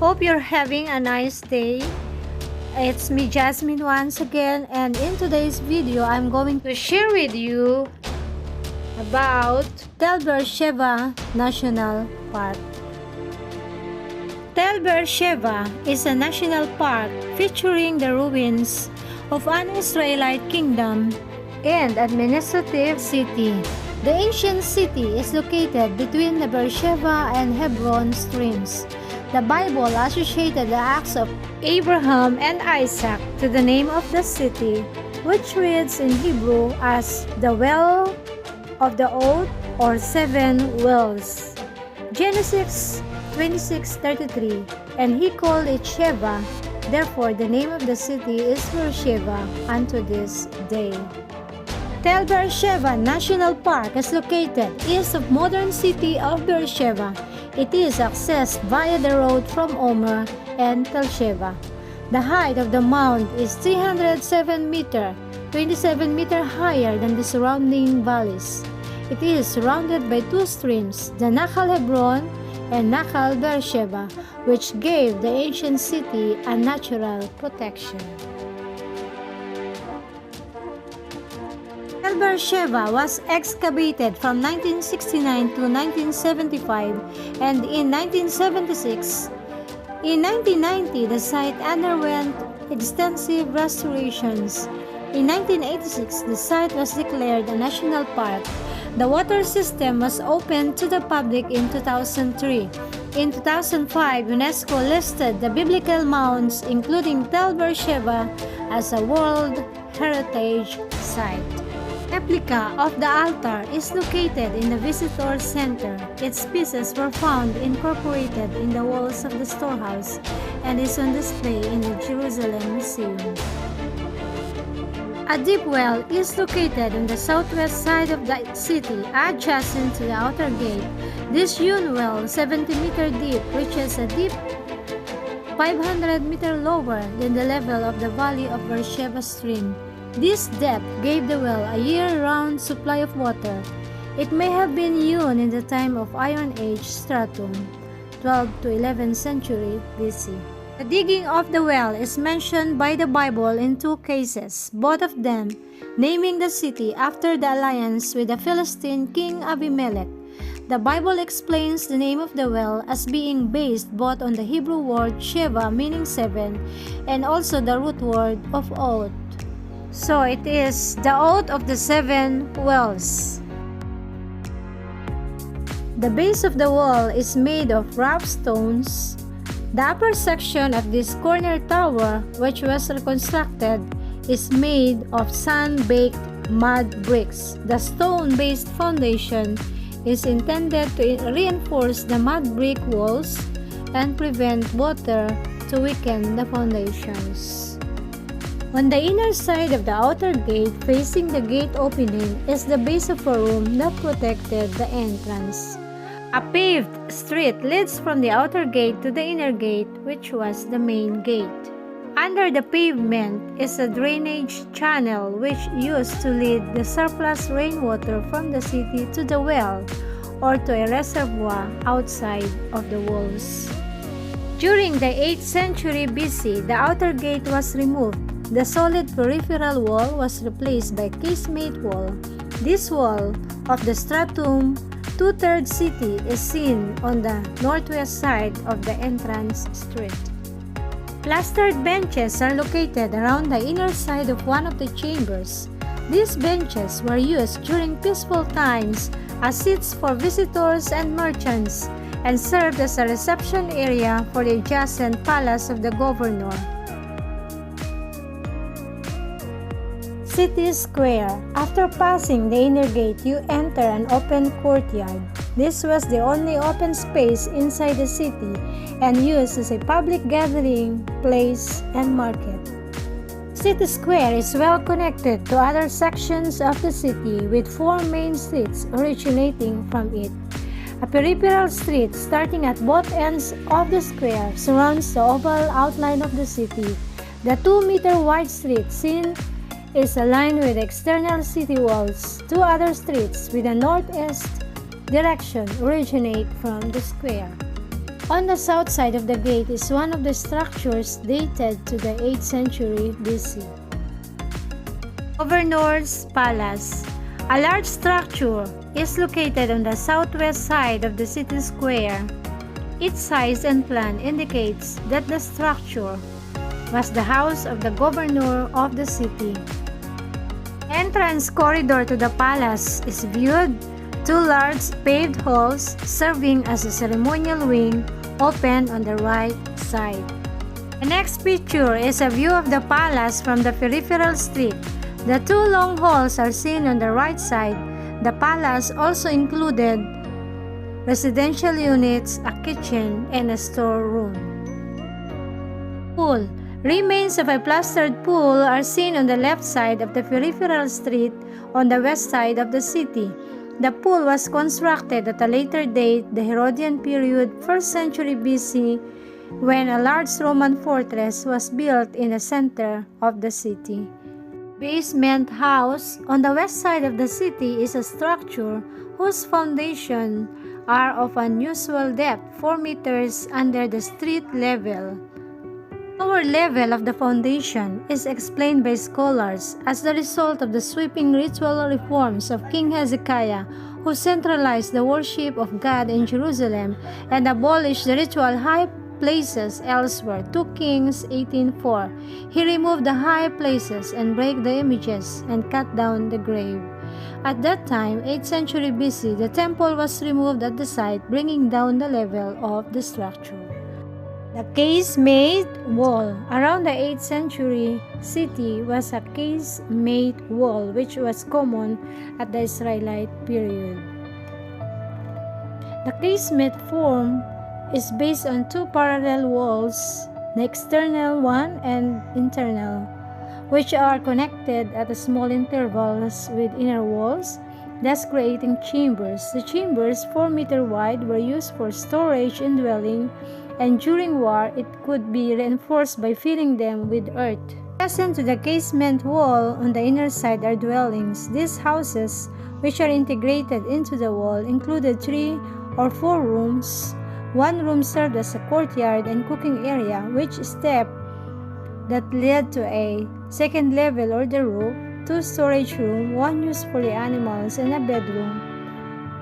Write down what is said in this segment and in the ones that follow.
Hope you're having a nice day. It's me, Jasmine, once again, and in today's video, I'm going to share with you about Tel Be'er Sheva National Park. Tel Be'er Sheva is a national park featuring the ruins of an Israelite kingdom and administrative city. The ancient city is located between the Be'er Sheva and Hebron streams. The Bible associated the acts of Abraham and Isaac to the name of the city, which reads in Hebrew as the well of the oath or seven wells. Genesis 26:33, and he called it Shebah. Therefore, the name of the city is BeerSheba unto this day. Tel Be'er Sheva National Park is located east of modern city of Be'er Sheva. It is accessed via the road from Omer and Tel Sheva. The height of the mound is 307 meter, 27 meter higher than the surrounding valleys. It is surrounded by two streams, the Nachal Hebron and Nachal Be'er Sheva, which gave the ancient city a natural protection. Tel Be'er Sheva was excavated from 1969 to 1975 and in 1976. In 1990, the site underwent extensive restorations. In 1986, the site was declared a national park. The water system was opened to the public in 2003. In 2005, UNESCO listed the biblical mounds, including Tel Be'er Sheva, as a World Heritage Site. Replica of the altar is located in the Visitor Center. Its pieces were found incorporated in the walls of the storehouse and is on display in the Jerusalem Museum. A deep well is located on the southwest side of the city, adjacent to the outer gate. This hewn well, 70 meters deep, reaches a deep 500 meters lower than the level of the valley of Be'er Sheva stream. This depth gave the well a year-round supply of water. It may have been hewn in the time of Iron Age stratum, 12th to 11th century BC. The digging of the well is mentioned by the Bible in two cases, both of them naming the city after the alliance with the Philistine king Abimelech. The Bible explains the name of the well as being based both on the Hebrew word Sheva, meaning seven, and also the root word of oath. So it is the oath of the seven wells. The base of the wall is made of rough stones. The upper section of this corner tower, which was reconstructed, is made of sun-baked mud bricks. The stone-based foundation is intended to reinforce the mud brick walls and prevent water to weaken the foundations. On the inner side of the outer gate, facing the gate opening, is the base of a room that protected the entrance. A paved street leads from the outer gate to the inner gate, which was the main gate. Under the pavement is a drainage channel which used to lead the surplus rainwater from the city to the well or to a reservoir outside of the walls. During the 8th century BC, the outer gate was removed. The solid peripheral wall was replaced by casemate wall. This wall of the stratum two-thirds city is seen on the northwest side of the entrance street. Plastered benches are located around the inner side of one of the chambers. These benches were used during peaceful times as seats for visitors and merchants and served as a reception area for the adjacent palace of the governor. City Square. After passing the inner gate, you enter an open courtyard. This was the only open space inside the city and used as a public gathering place and market. City Square is well connected to other sections of the city with four main streets originating from it. A peripheral street starting at both ends of the square surrounds the oval outline of the city. The 2-meter wide street seen is aligned with the external city walls. Two other streets with a northeast direction originate from the square. On the south side of the gate is one of the structures dated to the 8th century BC. Governor's Palace. A large structure is located on the southwest side of the city square. Its size and plan indicates that the structure was the house of the governor of the city. Entrance corridor to the palace is viewed. Two large paved halls serving as a ceremonial wing open on the right side. The next picture is a view of the palace from the peripheral street. The two long halls are seen on the right side. The palace also included residential units, a kitchen, and a storeroom. Pool. Remains of a plastered pool are seen on the left side of the peripheral street on the west side of the city. The pool was constructed at a later date, the Herodian period, 1st century BC, when a large Roman fortress was built in the center of the city. Basement house. On the west side of the city is a structure whose foundations are of unusual depth, 4 meters under the street level. The lower level of the foundation is explained by scholars as the result of the sweeping ritual reforms of King Hezekiah, who centralized the worship of God in Jerusalem and abolished the ritual high places elsewhere. 2 Kings 18:4. He removed the high places and break the images and cut down the grave. At that time, 8th century BC, the temple was removed at the site, bringing down the level of the structure. The casemate wall. Around the 8th century city was a casemate wall which was common at the Israelite period. The casemate form is based on two parallel walls, the external one and internal, which are connected at small intervals with inner walls, thus creating chambers. The chambers, 4 meters wide, were used for storage in dwelling, and during war it could be reinforced by filling them with earth. Adjacent to the casement wall on the inner side are dwellings. These houses, which are integrated into the wall, included 3 or 4 rooms. One room served as a courtyard and cooking area, which step that led to a second level or the roof, 2 storage rooms, 1 used for the animals, and a bedroom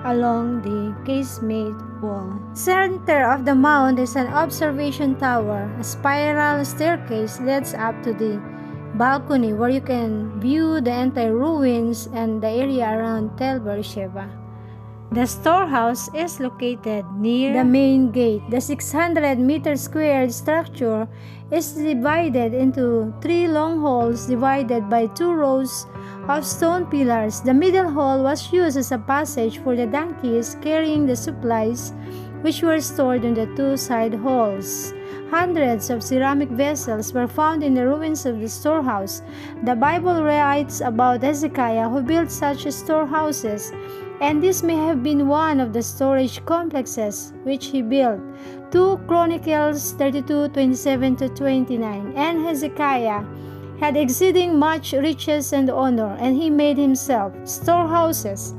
along the casemate wall. Center of the mound is an observation tower. A spiral staircase leads up to the balcony where you can view the entire ruins and the area around Tel Be'er Sheva. The storehouse is located near the main gate. The 600-meter squared structure is divided into 3 long halls divided by 2 rows of stone pillars. The middle hall was used as a passage for the donkeys carrying the supplies which were stored in the 2 side halls. Hundreds of ceramic vessels were found in the ruins of the storehouse. The Bible writes about Hezekiah who built such storehouses, and this may have been one of the storage complexes which he built. 2 Chronicles 32:27-29. And Hezekiah had exceeding much riches and honor, and he made himself storehouses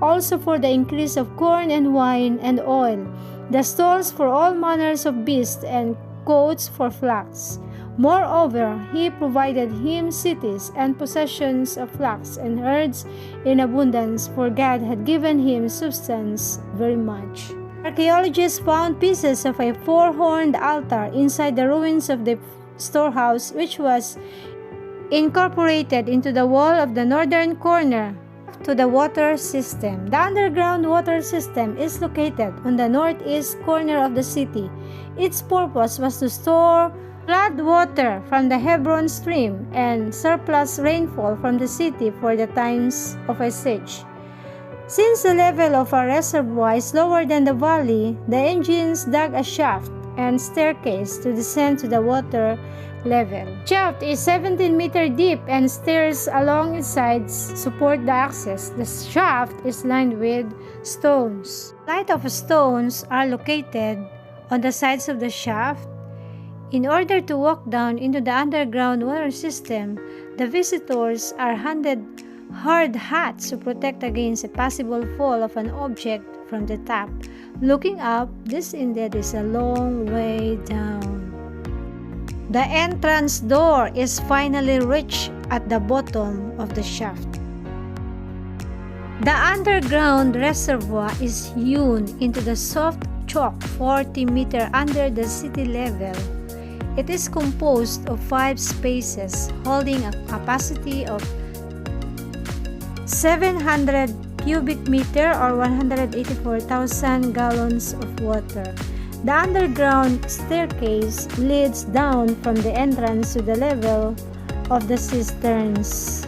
also for the increase of corn and wine and oil, the stalls for all manners of beasts, and coats for flocks. Moreover, he provided him cities and possessions of flocks and herds in abundance, for God had given him substance very much. Archaeologists found pieces of a 4-horned altar inside the ruins of the storehouse, which was incorporated into the wall of the northern corner to the water system. The underground water system is located on the northeast corner of the city. Its purpose was to store flood water from the Hebron stream and surplus rainfall from the city for the times of a siege. Since the level of a reservoir is lower than the valley, the engines dug a shaft and staircase to descend to the water level. The shaft is 17 meters deep and stairs along its sides support the access. The shaft is lined with stones. Flights of stones are located on the sides of the shaft. In order to walk down into the underground water system, the visitors are handed hard hats to protect against a possible fall of an object from the top. Looking up, this indeed is a long way down. The entrance door is finally reached at the bottom of the shaft. The underground reservoir is hewn into the soft chalk 40 meters under the city level. It is composed of 5 spaces holding a capacity of 700 cubic meter or 184,000 gallons of water. The underground staircase leads down from the entrance to the level of the cisterns.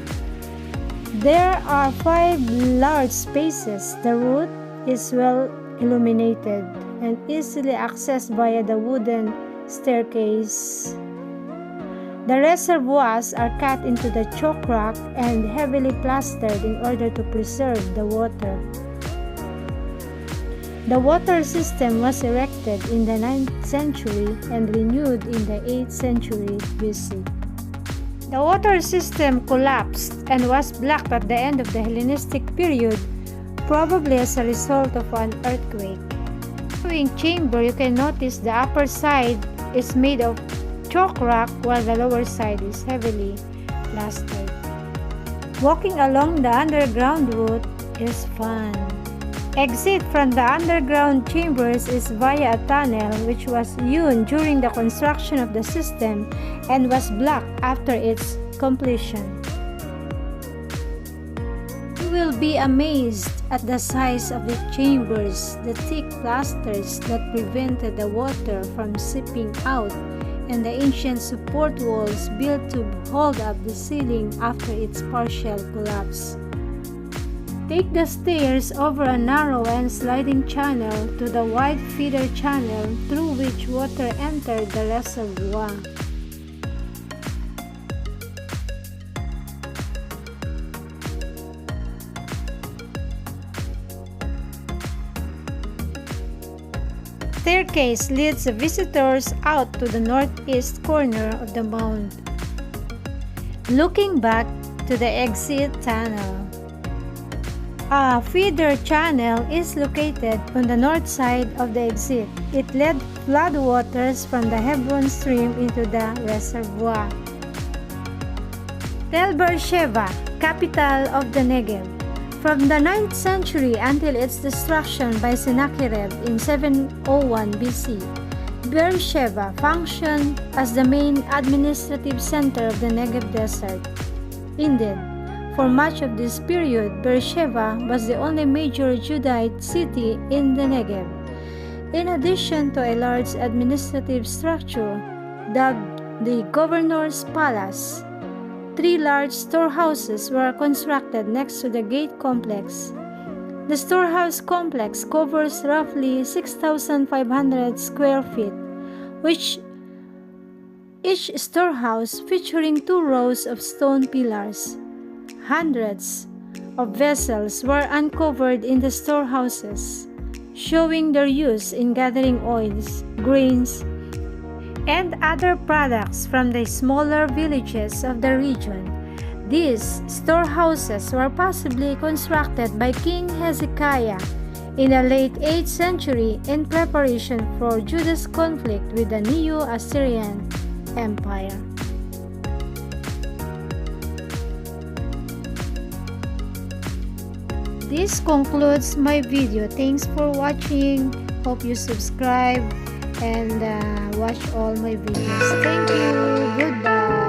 There are 5 large spaces. The roof is well illuminated and easily accessed via the wooden staircase. The reservoirs are cut into the chalk rock and heavily plastered in order to preserve the water. The water system was erected in the 9th century and renewed in the 8th century BC. The water system collapsed and was blocked at the end of the Hellenistic period, probably as a result of an earthquake. In the chamber, you can notice the upper side is made of chalk rock while the lower side is heavily plastered. Walking along the underground route is fun. Exit from the underground chambers is via a tunnel which was hewn during the construction of the system and was blocked after its completion. You will be amazed at the size of the chambers, the thick plasters that prevented the water from seeping out, and the ancient support walls built to hold up the ceiling after its partial collapse. Take the stairs over a narrow and sliding channel to the wide feeder channel through which water entered the reservoir. Staircase leads the visitors out to the northeast corner of the mound. Looking back to the exit tunnel. A feeder channel is located on the north side of the exit. It led floodwaters from the Hebron stream into the reservoir. Tel Be'er Sheva, capital of the Negev. From the 9th century until its destruction by Sennacherib in 701 BC, Be'er Sheva functioned as the main administrative center of the Negev desert. Indeed, for much of this period, Be'er Sheva was the only major Judite city in the Negev. In addition to a large administrative structure dubbed the Governor's Palace, 3 large storehouses were constructed next to the gate complex. The storehouse complex covers roughly 6,500 square feet, which each storehouse featuring 2 rows of stone pillars. Hundreds of vessels were uncovered in the storehouses, showing their use in gathering oils, grains, and other products from the smaller villages of the region. These storehouses were possibly constructed by King Hezekiah in the late 8th century in preparation for Judah's conflict with the Neo-Assyrian Empire. This concludes my video. Thanks for watching. Hope you subscribe and watch all my videos. Thank you. Goodbye.